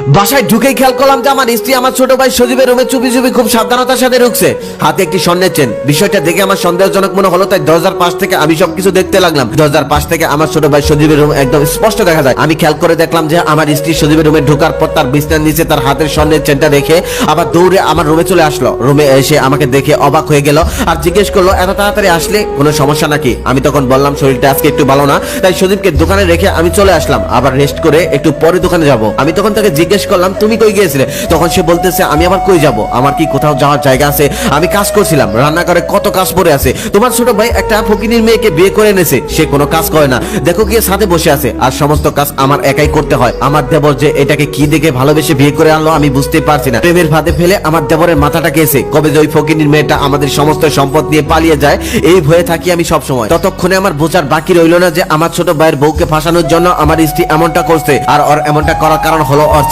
বাসায় ঢুকেই খেয়াল করলাম যে আমার স্ত্রী আমার ছোট ভাই সজীবের রুমে চুপি চুপি খুব সাবধানতার সাথে ঢুকছে, হাতে একটি স্বর্ণের চেন। বিষয়টা দেখে আমার সন্দেহজনক মনে হলো, তাই দরজার পাশ থেকে আমি সবকিছু দেখতে লাগলাম। দরজার পাশ থেকে আমার ছোট ভাই সজীবের রুম একদম স্পষ্ট দেখা যায়। আমি খেয়াল করে দেখলাম যে আমার স্ত্রী সজীবের রুমে ঢোকার পর তার বিছানার নিচে তার হাতের স্বর্ণের চেনটা রেখে আবার দৌড়ে আমার রুমে চলে আসলো। রুমে এসে আমাকে দেখে অবাক হয়ে গেল আর জিজ্ঞেস করলো, এত তাড়াতাড়ি আসলে, কোনো সমস্যা নাকি? আমি তখন বললাম শরীরটা আজকে একটু ভালো না, তাই সজীবকে দোকানে রেখে আমি চলে আসলাম, আবার রেস্ট করে একটু পরে দোকানে যাব। আমি তখন তাকে জিজ্ঞেস করলাম, তুমি কই গিয়েছিলে? তখন সে বলতেছে, আমি আবার কই যাব, আমার কি কোথাও যাওয়ার জায়গা আছে? আমি কাজ করছিলাম, রান্নাঘরে কত কাজ পড়ে আছে। তোমার ছোট ভাই একটা ফকিনীর মেয়েকে বিয়ে করে এনেছে, সে কোনো কাজ করে না, দেখো গিয়ে সাথে বসে আছে, আর সমস্ত কাজ আমার একাই করতে হয়। আমার দেবর যে এটাকে কি দেখে ভালোবেসে বিয়ে করে আনলো আমি বুঝতে পারছি না। প্রেমের ফাঁদে ফেলে আমার দেবরের মাথাটা গেছে, কবে যে ওই ফকিনীর মেয়েটা আমাদের সমস্ত সম্পদ নিয়ে পালিয়ে যায় এই ভয়ে থাকি আমি সব সময়। ততক্ষণে আমার বোঝার বাকি রইল না যে আমার ছোট ভাইয়ের বউকে ফাঁসানোর জন্য আমার স্ত্রী এমনটা করছে, আর ওর এমনটা করার কারণ হলো ওর